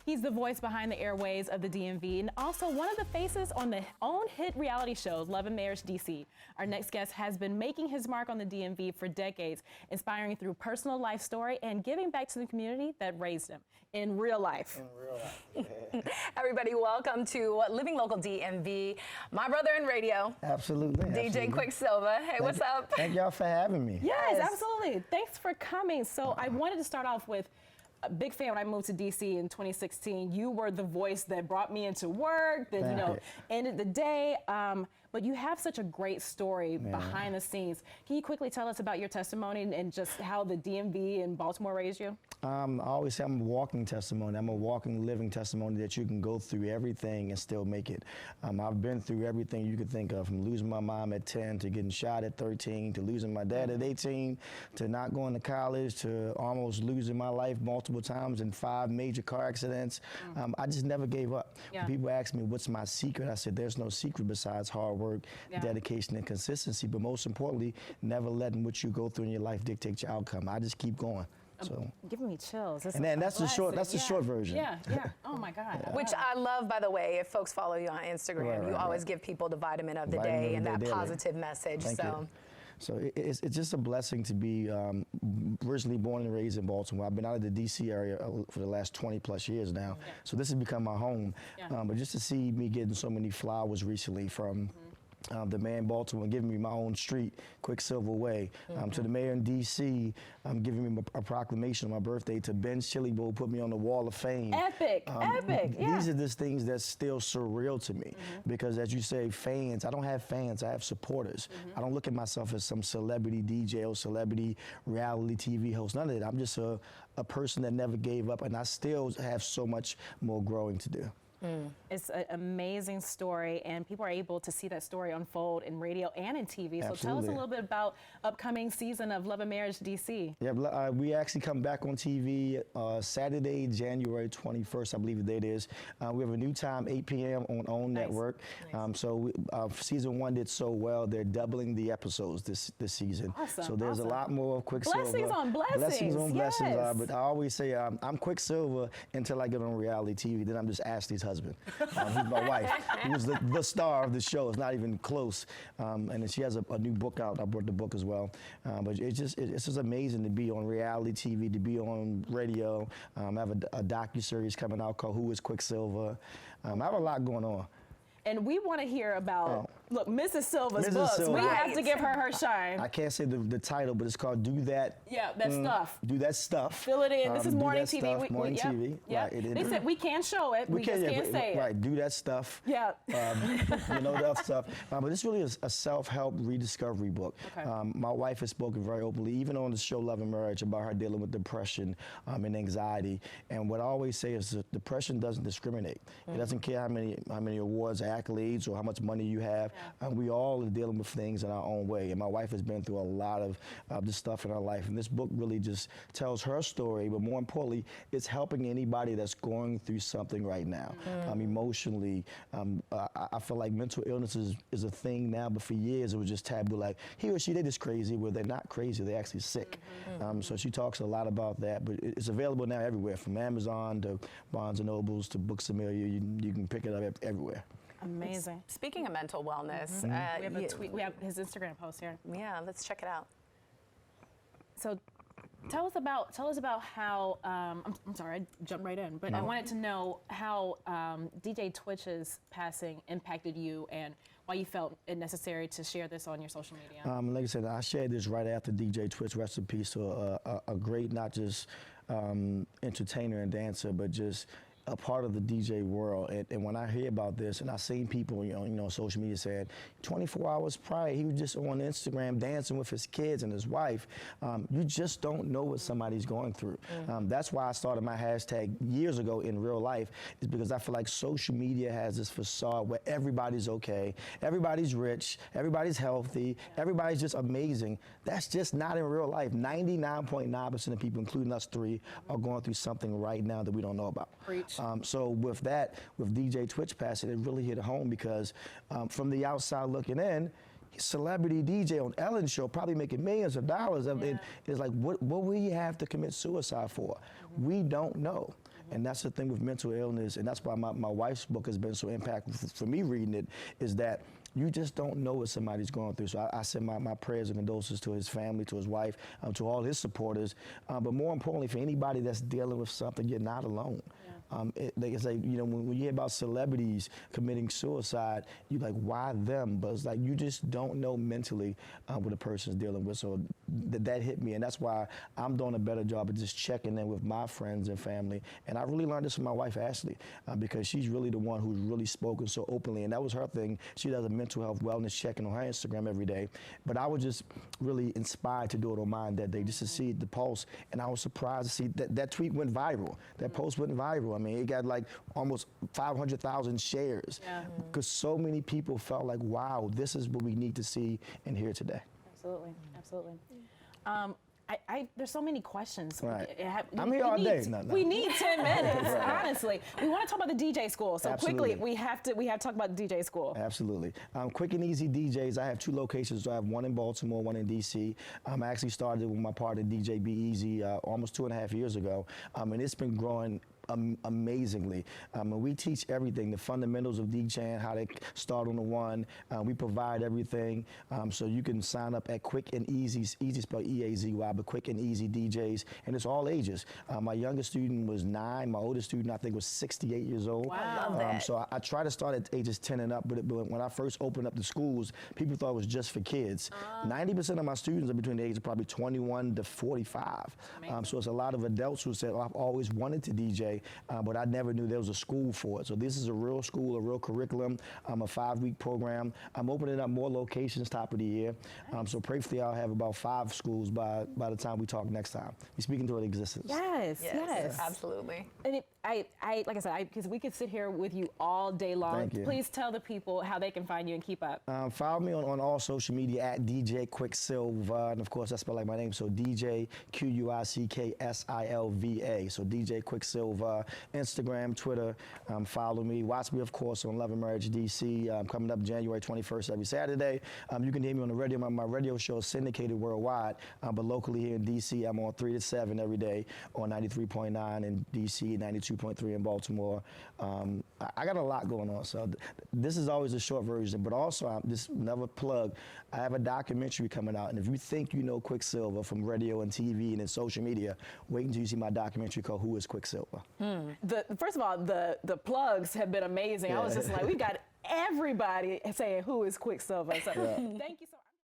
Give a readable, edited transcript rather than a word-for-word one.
He's the voice behind the airways of the DMV and also one of the faces on the own hit reality show, Love and Marriage DC. Our next guest has been making his mark on the DMV for decades, inspiring through personal life story and giving back to the community that raised him in real life. In real life. Everybody, welcome to Living Local DMV. My brother in radio. Absolutely. DJ QuickSilva. Hey, what's up? Thank y'all for having me. Yes, absolutely. Thanks for coming. So I wanted to start off with a big fan when I moved to DC in 2016. You were the voice that brought me into work, that, ended the day. But you have such a great story behind the scenes. Can you quickly tell us about your testimony and just how the DMV in Baltimore raised you? I always say I'm a walking testimony. I'm a walking, living testimony that you can go through everything and still make it. I've been through everything you could think of, from losing my mom at 10 to getting shot at 13 to losing my dad at 18 to not going to college to almost losing my life multiple times in 5 major car accidents. I just never gave up. When people ask me what's my secret, I said there's no secret besides hard work, dedication, and consistency, but most importantly, never letting what you go through in your life dictate your outcome. I just keep going. So giving me chills. And then that's the short. That's the short version. Yeah. Oh my God. Which I love, by the way. If folks follow you on Instagram, you always give people the vitamin of the day and that positive message. Thank you. So it's just a blessing to be originally born and raised in Baltimore. I've been out of the DC area for the last 20 plus years now. So this has become my home. But just to see me getting so many flowers recently from the mayor in Baltimore giving me my own street, QuickSilva Way, to the mayor in D.C. Giving me a proclamation on my birthday, to Ben's Chili Bowl, put me on the Wall of Fame. Epic, epic, These are just things that's still surreal to me because, as you say, fans, I don't have fans, I have supporters. I don't look at myself as some celebrity DJ or celebrity reality TV host, none of that. I'm just a person that never gave up, and I still have so much more growing to do. It's an amazing story, and people are able to see that story unfold in radio and in TV. So tell us a little bit about upcoming season of Love and Marriage DC. Yeah, we actually come back on TV Saturday, January 21st, I believe the date is. We have a new time, 8 p.m. on OWN Network. So season 1 did so well, they're doubling the episodes this season. Awesome. So there's a lot more of QuickSilva. Blessings on blessings. Blessings on blessings. But I always say I'm QuickSilva until I get on reality TV. Then I'm just Ashley's husband. Who's my wife. He was the star of the show. It's not even close. And then she has a new book out. I brought the book as well. But it's just amazing to be on reality TV, to be on radio. I have a docuseries coming out called Who is QuickSilva? I have a lot going on. And we want to hear about, look, Mrs. Silva's books. We have to give her shine. I can't say the title, but it's called Do That. Yeah, that stuff. Do That Stuff. Fill it in. This is morning TV. Morning TV. Yeah. They said we can't show it. We just can't say it. Right, do that stuff. Yeah. You know, that stuff. But this really is a self-help rediscovery book. My wife has spoken very openly, even on the show Love and Marriage, about her dealing with depression and anxiety. And what I always say is that depression doesn't discriminate. It doesn't care how many awards, accolades, or how much money you have. We all are dealing with things in our own way. And my wife has been through a lot of this stuff in her life. And this book really just tells her story, but more importantly, it's helping anybody that's going through something right now. Emotionally, I feel like mental illness is a thing now, but for years it was just taboo. Like, he or she, they just crazy. Well, they're not crazy, they're actually sick. So she talks a lot about that, but it's available now everywhere, from Amazon to Barnes & Nobles to Books A Million. You can pick it up everywhere. Amazing. Speaking of mental wellness, we have a tweet. We have his Instagram post here. Yeah, let's check it out. So, tell us about how. I'm sorry, I jumped right in, but I wanted to know how DJ Twitch's passing impacted you and why you felt it necessary to share this on your social media. Like I said, I shared this right after DJ Twitch, rest in peace to a great, not just entertainer and dancer, but just a part of the DJ world. And when I hear about this, and I've seen people, you know, social media saying 24 hours prior, he was just on Instagram dancing with his kids and his wife. You just don't know what somebody's going through. That's why I started my hashtag years ago in real life, is because I feel like social media has this facade where everybody's okay, everybody's rich, everybody's healthy, everybody's just amazing. That's just not in real life. 99.9% of people, including us three, are going through something right now that we don't know about. Preach. So with that, with DJ Twitch passing, it really hit home because from the outside looking in, celebrity DJ on Ellen's show, probably making millions of dollars. It's like, what will he have to commit suicide for? We don't know. And that's the thing with mental illness, and that's why my wife's book has been so impactful for me reading it, is that you just don't know what somebody's going through. So I send my prayers and condolences to his family, to his wife, to all his supporters. But more importantly, for anybody that's dealing with something, you're not alone. Like I say, you know, when you hear about celebrities committing suicide, you're like, why them? But it's like, you just don't know mentally what a person's dealing with. So that hit me, and that's why I'm doing a better job of just checking in with my friends and family. And I really learned this from my wife, Ashley, because she's really the one who's really spoken so openly, and that was her thing. She does a mental health wellness check-in on her Instagram every day. But I was just really inspired to do it on mine that day, just to see the pulse, and I was surprised to see that tweet went viral. That post went viral. I mean, it got like almost 500,000 shares because so many people felt like, wow, this is what we need to see and hear today. Absolutely, absolutely. There's so many questions. Right. I'm here all day. We need 10 minutes, honestly. We want to talk about the DJ school. So Absolutely. quickly, we have to talk about the DJ school. Absolutely. Quick and Easy DJs, I have 2 locations. So I have one in Baltimore, one in DC. I actually started with my partner, DJ Be Easy, almost 2.5 years ago. And it's been growing amazingly. And we teach everything, the fundamentals of DJing, how to start on the one. We provide everything. So you can sign up at Quick and Easy, easy spelled E-A-Z-Y, but Quick and Easy DJs, and it's all ages. My youngest student was 9. My oldest student, I think, was 68 years old. Wow. I love that. So I try to start at ages 10 and up, but when I first opened up the schools, people thought it was just for kids. 90% of my students are between the ages of probably 21 to 45. So it's a lot of adults who said, oh, I've always wanted to DJ, but I never knew there was a school for it. So this is a real school, a real curriculum, a 5-week program. I'm opening up more locations top of the year. So prayerfully I'll have about 5 schools by the time we talk next time. We're speaking to an existence. Yes. Absolutely. And like I said, because we could sit here with you all day long. Thank you. Please tell the people how they can find you and keep up. Follow me on all social media at DJ QuickSilva, and of course that's spelled like my name, so DJ QuickSilva. So DJ QuickSilva, Instagram, Twitter. Follow me. Watch me, of course, on Love and Marriage DC, coming up January 21st every Saturday. You can hear me on the radio. My radio show is syndicated worldwide, but locally here in DC, I'm on 3 to 7 every day on 93.9 in DC, 92.3 in Baltimore. I got a lot going on, so this is always a short version, but also I'm just another plug. I have a documentary coming out, and if you think you know QuickSilva from radio and TV and in social media, wait until you see my documentary called Who is QuickSilva? First of all, the plugs have been amazing. I was just like, we got everybody saying who is QuickSilva. So thank you so much.